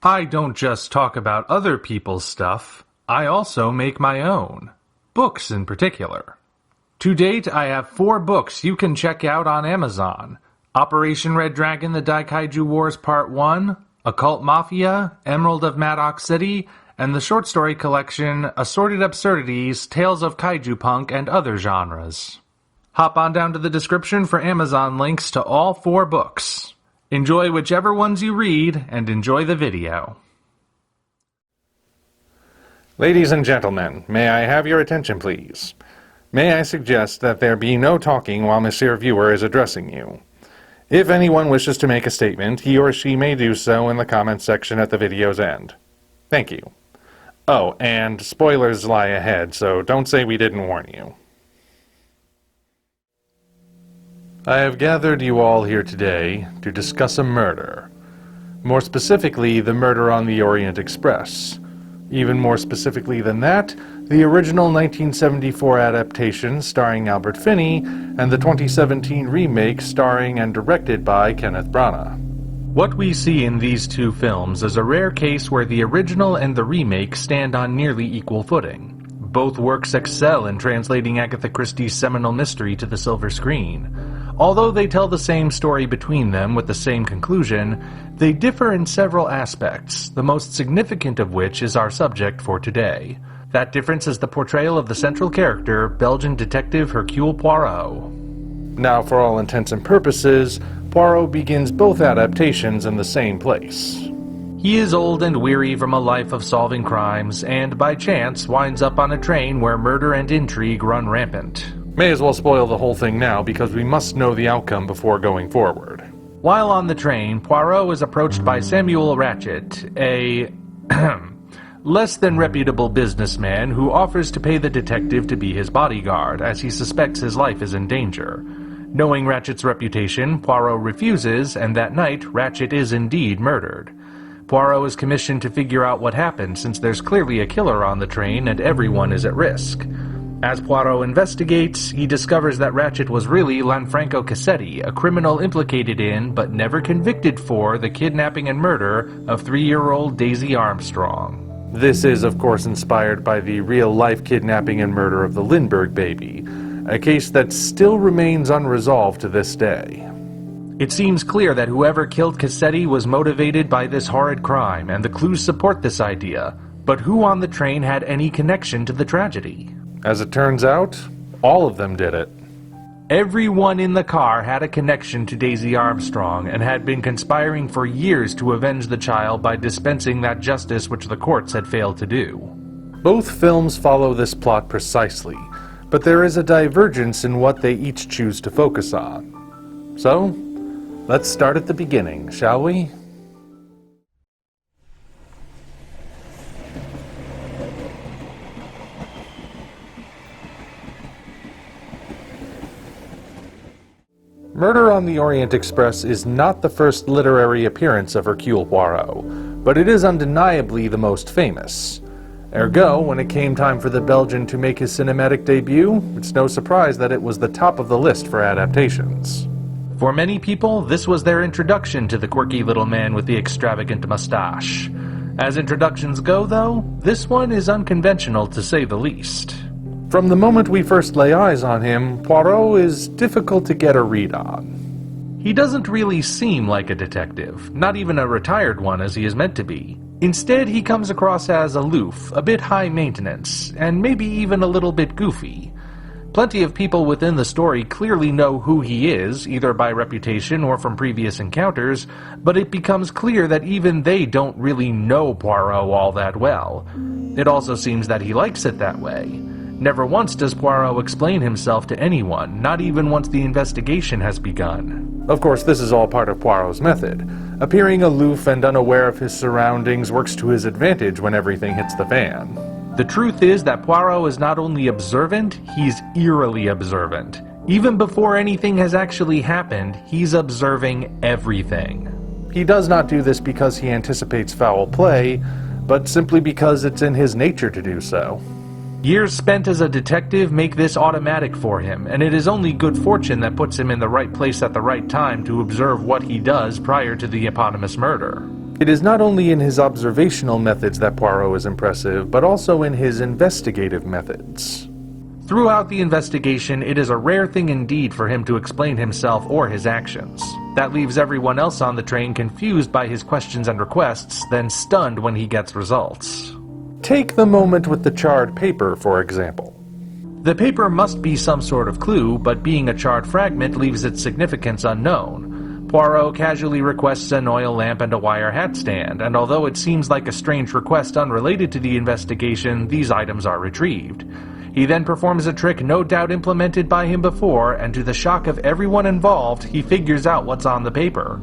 I don't just talk about other people's stuff, I also make my own. Books in particular. To date, I have 4 books you can check out on Amazon. Operation Red Dragon: The Daikaiju Wars Part 1, Occult Mafia, Emerald of Maddox City, and the short story collection Assorted Absurdities, Tales of Kaiju Punk and Other Genres. Hop on down to the description for Amazon links to all 4 books. Enjoy whichever ones you read, and enjoy the video. Ladies and gentlemen, may I have your attention, please? May I suggest that there be no talking while Monsieur Viewer is addressing you. If anyone wishes to make a statement, he or she may do so in the comments section at the video's end. Thank you. Oh, and spoilers lie ahead, so don't say we didn't warn you. I have gathered you all here today to discuss a murder. More specifically, the murder on the Orient Express. Even more specifically than that, the original 1974 adaptation starring Albert Finney and the 2017 remake starring and directed by Kenneth Branagh. What we see in these 2 films is a rare case where the original and the remake stand on nearly equal footing. Both works excel in translating Agatha Christie's seminal mystery to the silver screen. Although they tell the same story between them with the same conclusion, they differ in several aspects, the most significant of which is our subject for today. That difference is the portrayal of the central character, Belgian detective Hercule Poirot. Now, for all intents and purposes, Poirot begins both adaptations in the same place. He is old and weary from a life of solving crimes, and by chance winds up on a train where murder and intrigue run rampant. May as well spoil the whole thing now because we must know the outcome before going forward. While on the train, Poirot is approached by Samuel Ratchet, a less than reputable businessman who offers to pay the detective to be his bodyguard as he suspects his life is in danger. Knowing Ratchet's reputation, Poirot refuses, and that night, Ratchet is indeed murdered. Poirot is commissioned to figure out what happened since there's clearly a killer on the train and everyone is at risk. As Poirot investigates, he discovers that Ratchet was really Lanfranco Cassetti, a criminal implicated in, but never convicted for, the kidnapping and murder of 3-year-old Daisy Armstrong. This is, of course, inspired by the real-life kidnapping and murder of the Lindbergh baby, a case that still remains unresolved to this day. It seems clear that whoever killed Cassetti was motivated by this horrid crime, and the clues support this idea. But who on the train had any connection to the tragedy? As it turns out, all of them did it. Everyone in the car had a connection to Daisy Armstrong and had been conspiring for years to avenge the child by dispensing that justice which the courts had failed to do. Both films follow this plot precisely, but there is a divergence in what they each choose to focus on. So, let's start at the beginning, shall we? Murder on the Orient Express is not the first literary appearance of Hercule Poirot, but it is undeniably the most famous. Ergo, when it came time for the Belgian to make his cinematic debut, it's no surprise that it was the top of the list for adaptations. For many people, this was their introduction to the quirky little man with the extravagant mustache. As introductions go, though, this one is unconventional to say the least. From the moment we first lay eyes on him, Poirot is difficult to get a read on. He doesn't really seem like a detective, not even a retired one as he is meant to be. Instead, he comes across as aloof, a bit high maintenance, and maybe even a little bit goofy. Plenty of people within the story clearly know who he is, either by reputation or from previous encounters, but it becomes clear that even they don't really know Poirot all that well. It also seems that he likes it that way. Never once does Poirot explain himself to anyone, not even once the investigation has begun. Of course, this is all part of Poirot's method. Appearing aloof and unaware of his surroundings works to his advantage when everything hits the fan. The truth is that Poirot is not only observant, he's eerily observant. Even before anything has actually happened, he's observing everything. He does not do this because he anticipates foul play, but simply because it's in his nature to do so. Years spent as a detective make this automatic for him, and it is only good fortune that puts him in the right place at the right time to observe what he does prior to the eponymous murder. It is not only in his observational methods that Poirot is impressive, but also in his investigative methods. Throughout the investigation, it is a rare thing indeed for him to explain himself or his actions. That leaves everyone else on the train confused by his questions and requests, then stunned when he gets results. Take the moment with the charred paper, for example. The paper must be some sort of clue, but being a charred fragment leaves its significance unknown. Poirot casually requests an oil lamp and a wire hat stand, and although it seems like a strange request unrelated to the investigation, these items are retrieved. He then performs a trick no doubt implemented by him before, and to the shock of everyone involved, he figures out what's on the paper.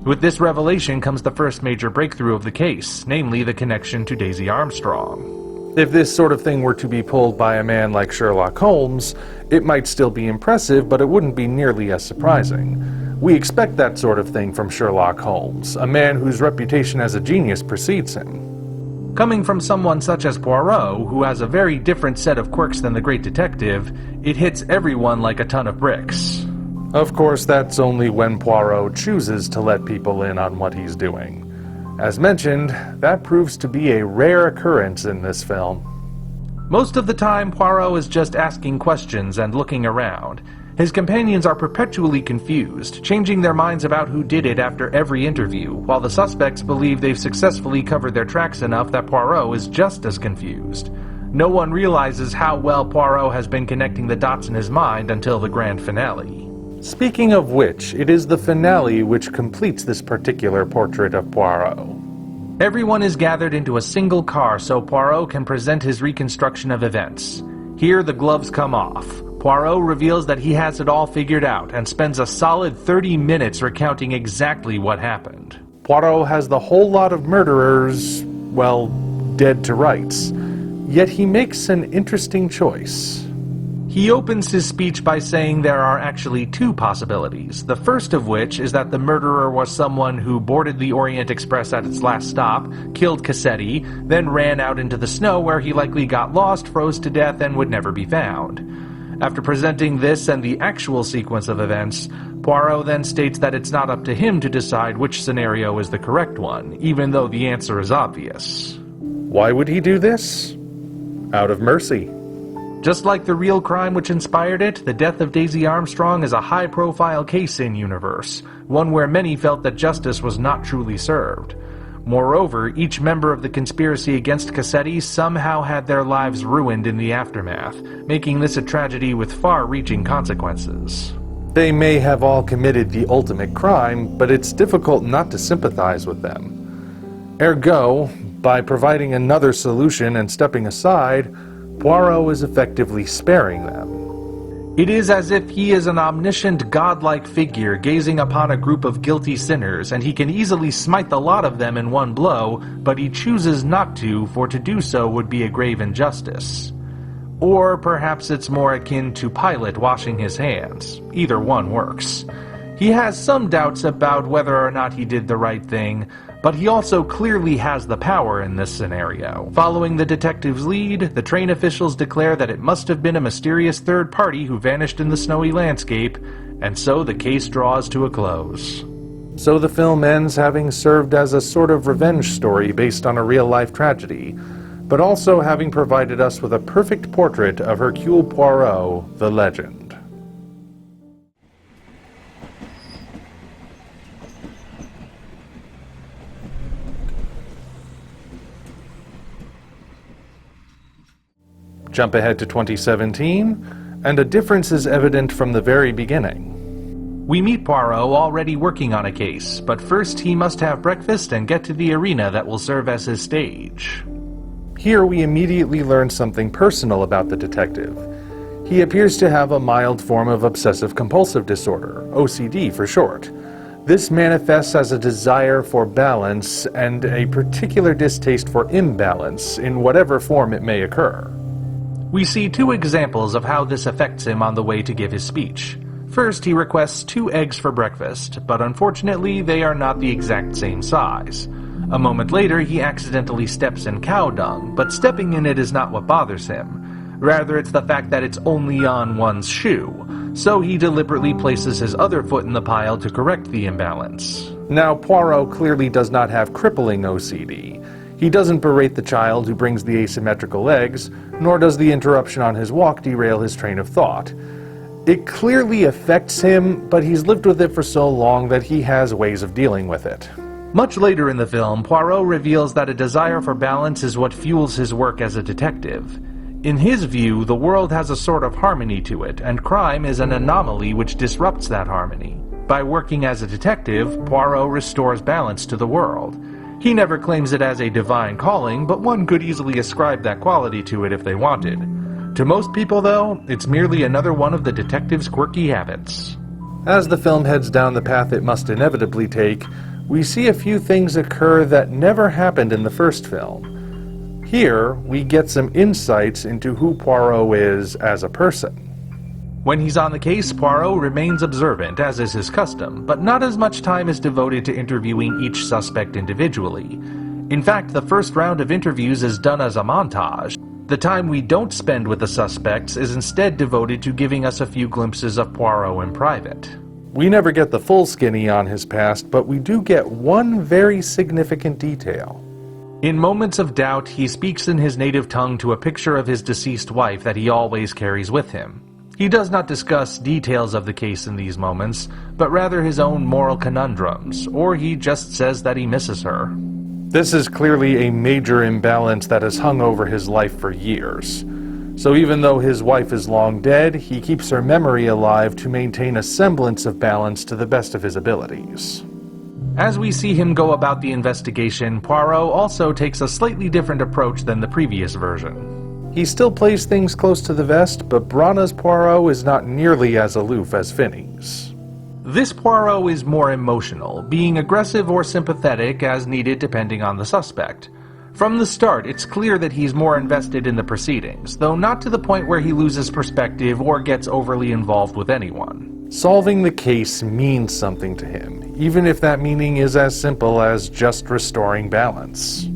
With this revelation comes the first major breakthrough of the case, namely the connection to Daisy Armstrong. If this sort of thing were to be pulled by a man like Sherlock Holmes, it might still be impressive, but it wouldn't be nearly as surprising. We expect that sort of thing from Sherlock Holmes, a man whose reputation as a genius precedes him. Coming from someone such as Poirot, who has a very different set of quirks than the great detective, it hits everyone like a ton of bricks. Of course, that's only when Poirot chooses to let people in on what he's doing. As mentioned, that proves to be a rare occurrence in this film. Most of the time, Poirot is just asking questions and looking around. His companions are perpetually confused, changing their minds about who did it after every interview, while the suspects believe they've successfully covered their tracks enough that Poirot is just as confused. No one realizes how well Poirot has been connecting the dots in his mind until the grand finale. Speaking of which, it is the finale which completes this particular portrait of Poirot. Everyone is gathered into a single car so Poirot can present his reconstruction of events. Here the gloves come off. Poirot reveals that he has it all figured out and spends a solid 30 minutes recounting exactly what happened. Poirot has the whole lot of murderers, well, dead to rights. Yet he makes an interesting choice. He opens his speech by saying there are actually two possibilities, the first of which is that the murderer was someone who boarded the Orient Express at its last stop, killed Cassetti, then ran out into the snow where he likely got lost, froze to death, and would never be found. After presenting this and the actual sequence of events, Poirot then states that it's not up to him to decide which scenario is the correct one, even though the answer is obvious. Why would he do this? Out of mercy. Just like the real crime which inspired it, the death of Daisy Armstrong is a high-profile case in universe, one where many felt that justice was not truly served. Moreover, each member of the conspiracy against Cassetti somehow had their lives ruined in the aftermath, making this a tragedy with far-reaching consequences. They may have all committed the ultimate crime, but it's difficult not to sympathize with them. Ergo, by providing another solution and stepping aside, Poirot is effectively sparing them. It is as if he is an omniscient, godlike figure gazing upon a group of guilty sinners, and he can easily smite the lot of them in one blow, but he chooses not to, for to do so would be a grave injustice. Or perhaps it's more akin to Pilate washing his hands. Either one works. He has some doubts about whether or not he did the right thing, but he also clearly has the power in this scenario. Following the detective's lead, the train officials declare that it must have been a mysterious third party who vanished in the snowy landscape, and so the case draws to a close. So the film ends having served as a sort of revenge story based on a real-life tragedy, but also having provided us with a perfect portrait of Hercule Poirot, the legend. Jump ahead to 2017, and a difference is evident from the very beginning. We meet Poirot already working on a case, but first he must have breakfast and get to the arena that will serve as his stage. Here we immediately learn something personal about the detective. He appears to have a mild form of obsessive-compulsive disorder, OCD for short. This manifests as a desire for balance and a particular distaste for imbalance in whatever form it may occur. We see two examples of how this affects him on the way to give his speech. First, he requests 2 eggs for breakfast, but unfortunately they are not the exact same size. A moment later, he accidentally steps in cow dung, but stepping in it is not what bothers him. Rather, it's the fact that it's only on one's shoe, so he deliberately places his other foot in the pile to correct the imbalance. Now, Poirot clearly does not have crippling OCD. He doesn't berate the child who brings the asymmetrical legs, nor does the interruption on his walk derail his train of thought. It clearly affects him, but he's lived with it for so long that he has ways of dealing with it. Much later in the film, Poirot reveals that a desire for balance is what fuels his work as a detective. In his view, the world has a sort of harmony to it, and crime is an anomaly which disrupts that harmony. By working as a detective, Poirot restores balance to the world. He never claims it as a divine calling, but one could easily ascribe that quality to it if they wanted. To most people, though, it's merely another one of the detective's quirky habits. As the film heads down the path it must inevitably take, we see a few things occur that never happened in the first film. Here, we get some insights into who Poirot is as a person. When he's on the case, Poirot remains observant, as is his custom, but not as much time is devoted to interviewing each suspect individually. In fact, the first round of interviews is done as a montage. The time we don't spend with the suspects is instead devoted to giving us a few glimpses of Poirot in private. We never get the full skinny on his past, but we do get one very significant detail. In moments of doubt, he speaks in his native tongue to a picture of his deceased wife that he always carries with him. He does not discuss details of the case in these moments, but rather his own moral conundrums, or he just says that he misses her. This is clearly a major imbalance that has hung over his life for years. So even though his wife is long dead, he keeps her memory alive to maintain a semblance of balance to the best of his abilities. As we see him go about the investigation, Poirot also takes a slightly different approach than the previous version. He still plays things close to the vest, but Branagh's Poirot is not nearly as aloof as Finney's. This Poirot is more emotional, being aggressive or sympathetic as needed depending on the suspect. From the start, it's clear that he's more invested in the proceedings, though not to the point where he loses perspective or gets overly involved with anyone. Solving the case means something to him, even if that meaning is as simple as just restoring balance.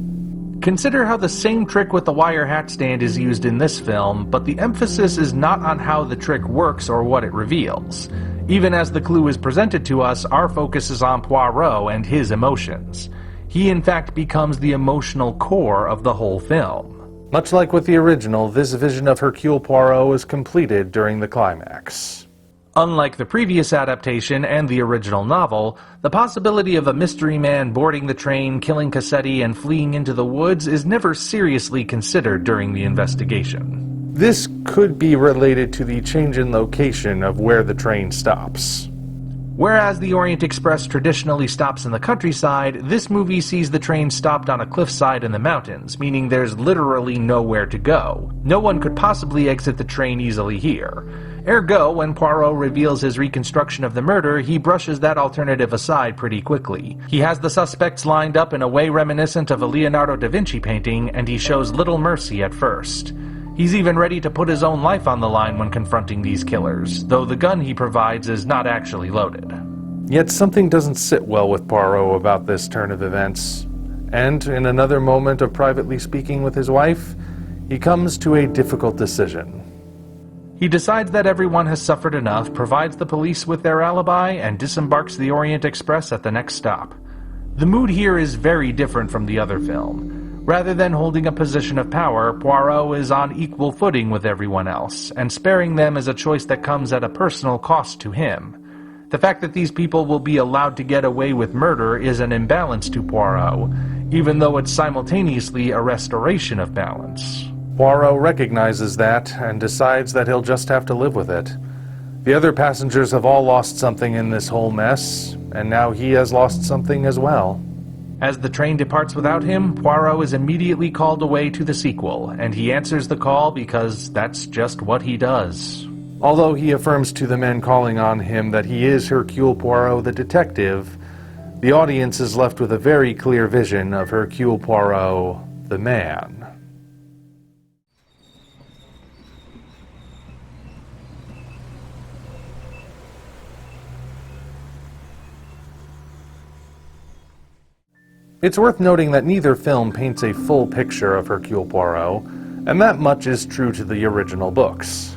Consider how the same trick with the wire hat stand is used in this film, but the emphasis is not on how the trick works or what it reveals. Even as the clue is presented to us, our focus is on Poirot and his emotions. He in fact becomes the emotional core of the whole film. Much like with the original, this vision of Hercule Poirot is completed during the climax. Unlike the previous adaptation and the original novel, the possibility of a mystery man boarding the train, killing Cassetti, and fleeing into the woods is never seriously considered during the investigation. This could be related to the change in location of where the train stops. Whereas the Orient Express traditionally stops in the countryside, this movie sees the train stopped on a cliffside in the mountains, meaning there's literally nowhere to go. No one could possibly exit the train easily here. Ergo, when Poirot reveals his reconstruction of the murder, he brushes that alternative aside pretty quickly. He has the suspects lined up in a way reminiscent of a Leonardo da Vinci painting, and he shows little mercy at first. He's even ready to put his own life on the line when confronting these killers, though the gun he provides is not actually loaded. Yet something doesn't sit well with Poirot about this turn of events, and in another moment of privately speaking with his wife, he comes to a difficult decision. He decides that everyone has suffered enough, provides the police with their alibi, and disembarks the Orient Express at the next stop. The mood here is very different from the other film. Rather than holding a position of power, Poirot is on equal footing with everyone else, and sparing them is a choice that comes at a personal cost to him. The fact that these people will be allowed to get away with murder is an imbalance to Poirot, even though it's simultaneously a restoration of balance. Poirot recognizes that and decides that he'll just have to live with it. The other passengers have all lost something in this whole mess, and now he has lost something as well. As the train departs without him, Poirot is immediately called away to the sequel, and he answers the call because that's just what he does. Although he affirms to the men calling on him that he is Hercule Poirot the detective, the audience is left with a very clear vision of Hercule Poirot the man. It's worth noting that neither film paints a full picture of Hercule Poirot, and that much is true to the original books.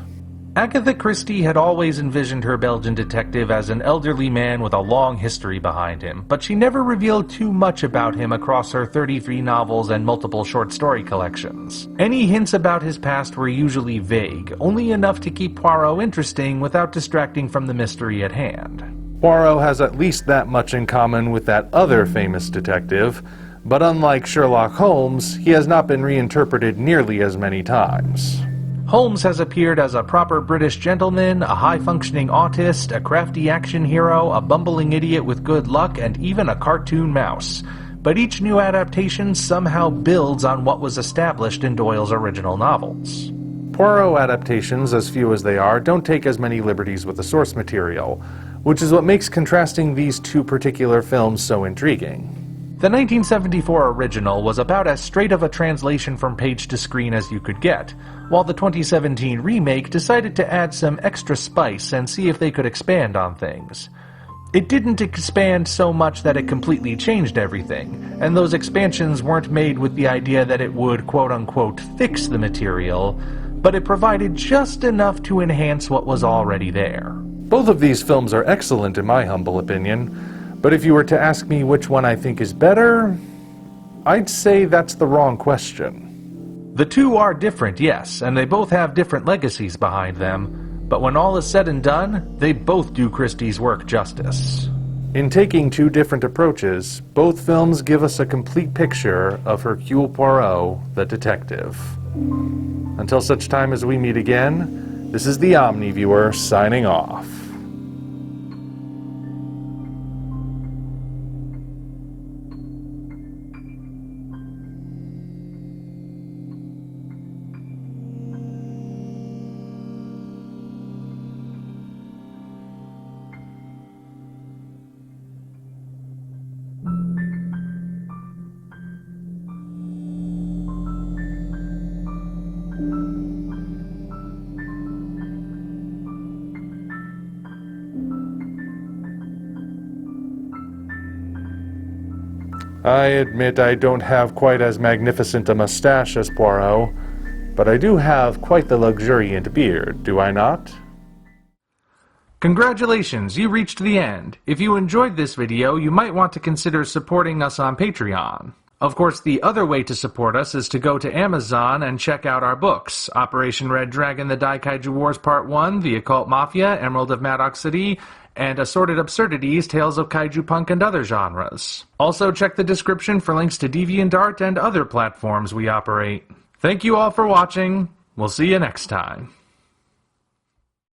Agatha Christie had always envisioned her Belgian detective as an elderly man with a long history behind him, but she never revealed too much about him across her 33 novels and multiple short story collections. Any hints about his past were usually vague, only enough to keep Poirot interesting without distracting from the mystery at hand. Poirot has at least that much in common with that other famous detective, but unlike Sherlock Holmes, he has not been reinterpreted nearly as many times. Holmes has appeared as a proper British gentleman, a high-functioning autist, a crafty action hero, a bumbling idiot with good luck, and even a cartoon mouse. But each new adaptation somehow builds on what was established in Doyle's original novels. Poirot adaptations, as few as they are, don't take as many liberties with the source material, which is what makes contrasting these two particular films so intriguing. The 1974 original was about as straight of a translation from page to screen as you could get, while the 2017 remake decided to add some extra spice and see if they could expand on things. It didn't expand so much that it completely changed everything, and those expansions weren't made with the idea that it would quote-unquote fix the material, but it provided just enough to enhance what was already there. Both of these films are excellent in my humble opinion, but if you were to ask me which one I think is better, I'd say that's the wrong question. The two are different, yes, and they both have different legacies behind them, but when all is said and done, they both do Christie's work justice. In taking two different approaches, both films give us a complete picture of Hercule Poirot, the detective. Until such time as we meet again, this is the Omni Viewer signing off. I admit I don't have quite as magnificent a mustache as Poirot, but I do have quite the luxuriant beard, do I not? Congratulations, you reached the end. If you enjoyed this video, you might want to consider supporting us on Patreon. Of course, the other way to support us is to go to Amazon and check out our books: Operation Red Dragon, The Daikaiju Wars Part 1, The Occult Mafia, Emerald of Maddox City, and Assorted Absurdities, Tales of Kaiju Punk and Other Genres. Also check the description for links to DeviantArt and other platforms we operate. Thank you all for watching. We'll see you next time.